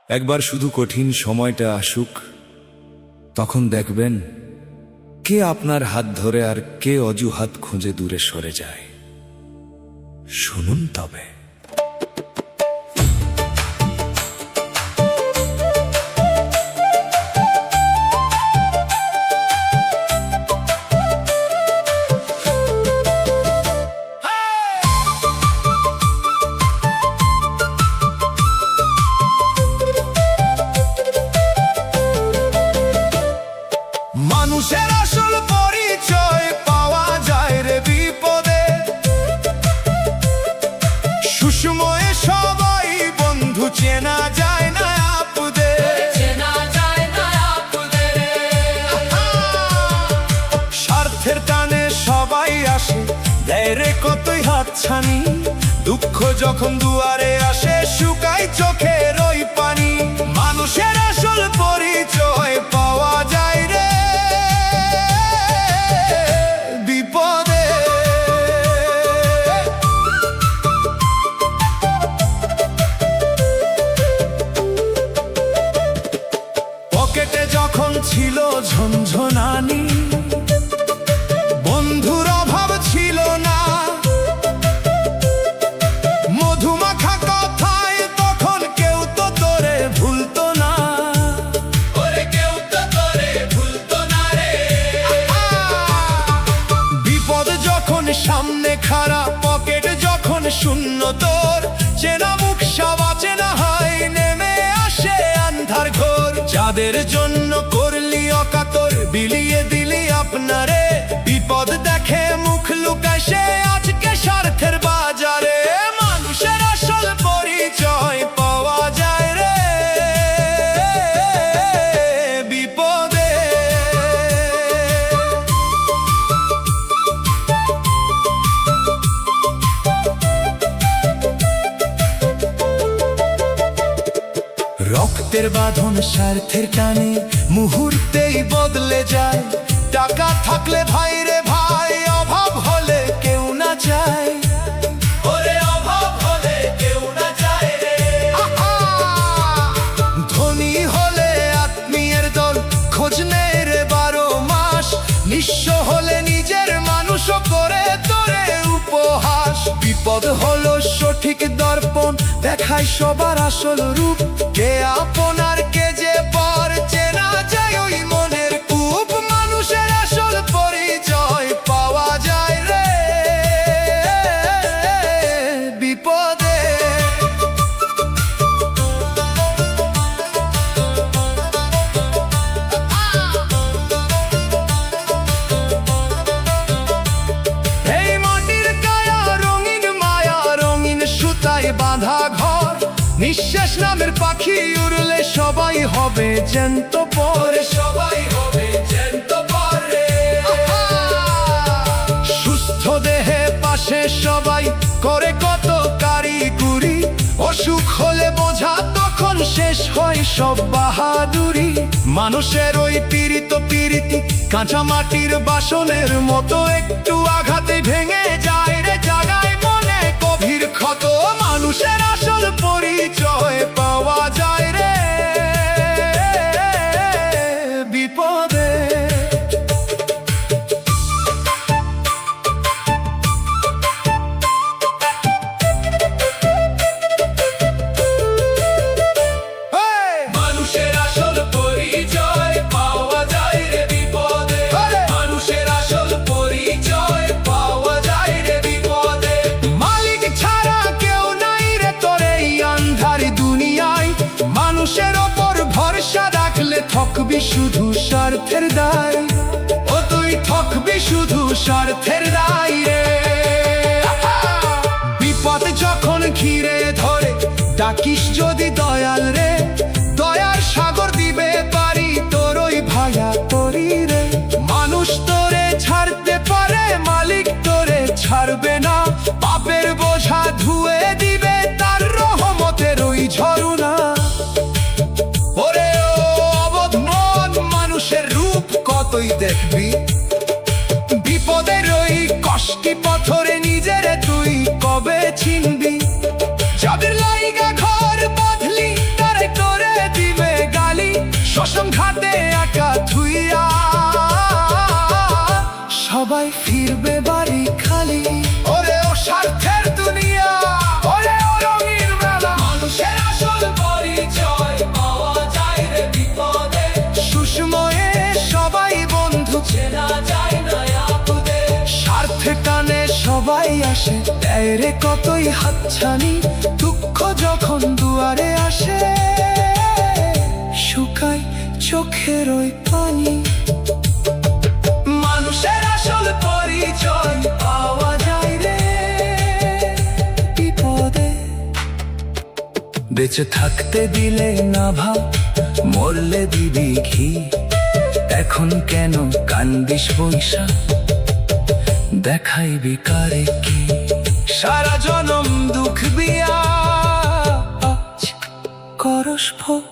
একবার শুধু কঠিন সময়টা আসুক, তখন দেখবেন কে আপনার হাত ধরে আর কে অজুহাত খুঁজে দূরে সরে যায়। শুনুন তবে। মানুষের আসল পরিচয় পাওয়া যায় রে বিপদে, সুসময়ে সবাই বন্ধু চেনা যায় না আপদে। স্বার্থের টানে সবাই আসে, দেয় রে কতই হাতছানি, দুঃখ যখন দুয়ারে আসে শুকায় চোখের ওই পানি। মানুষের আসল পরিচয় পাওয়া যায় রে বিপদে। পকেটে যখন ছিল ঝনঝনানি, বন্ধুর অভাব ছিল না, মধুমাখা কথায় তখন কেউ তো তোরে ভুলতো না। বিপদ যখন সামনে খাড়া, পকেট যখন শূন্য, তোর চেনা মুখ সবা চেনা হয়, নেমে আসে আন্ধার ঘোর। যাদের জন্য করলি অকাতর, বিলিয়ে দিলি আপনারে, বিপদ দেখে মুখ লুকায় সে আজকে স্বার্থের বাজারে। মানুষের আসল পরিচয় পাওয়া যায় রে বিপদে। রক্তের বাঁধন স্বার্থের টানে মুহূর্তেই বদলে যায়। টাকা থাকলে ভাই রে ভাই, অভাব হলে কেউ না চায়। ধনী হলে আত্মীয়ের দল খোঁজ নেয় রে 12 মাস, নিঃস্ব হলে নিজের মানুষও করে তোরে উপহাস। বিপদ হলো সঠিক দর্পণ, দেখায় সবার আসল রূপ, কে আপনার কে যে পর, চেনা যায় ওই মনের কূপ। মানুষের আসল পরিচয় পাওয়া যায় রে বিপদে। এই মাটির কায়া রঙিন মায়া, রঙিন সুতায় বাঁধা ঘর, নিঃশ্বাস নামের পাখি উড়লে সবাই হবে জ্যান্ত পরে। সুস্থ দেহে পাশে সবাই করে কত কারিগরি, অসুখ হলে বোঝা তখন শেষ হয় সব বাহাদুরি। মানুষের ওই পীড়িত পীড়িতি কাঁচা মাটির বাসনের মতো, একটু আঘাতে ভেঙে যায় রে, জাগায় মনে গভীর ক্ষত। মানুষের আসল পরিচয় পাওয়া যায় রে বিপদে। মানুষের আসল পরিচয় পাওয়া যায় রে বিপদে। মানুষের আসল পরিচয় পাওয়া যায় রে বিপদে। মালিক ছাড়া কেউ নাই রে তোর এই আন্ধার দুনিয়ায়, মানুষের ওপর ভরসা রাখলে থকবি শুধু স্বার্থের দায়। ও তুই থকবি শুধু স্বার্থের দায় রে। বিপদ যখন ঘিরে ধরে, ডাকিস যদি দয়াল রে, দয়ার সাগর দিবে পারি তোর ওই ভায়া তরি রে। মানুষ তোরে ছাড়তে পারে, মালিক তোরে ছাড়বে না, পাপের বোঝা ধুয়ে দিবে তার রহমতের ওই ঝরনা। ওরে ও অবধ মন, মানুষের রূপ কতই দেখবি, বিপদের ওই কষ্টি পথরে নিজের তুই কবে চিনবি। যাদের লাইগা ঘর বাঁধলি তারে করে আসে, দেয় রে কতই হাতছানি, দুঃখ যখন দুয়ারে আসে, শুকায় চোখের ওই পানি। মানুষের আসল পরিচয় পাওয়া যায় রে বিপদে। বেঁচে থাকতে দিলে না ভাব, মরলে দিবি ঘি, এখন কেন কান্দিস বৈশা, দেখাইবি কারে কি। সারা জনম দুঃখ বিয়া করস ভোগ,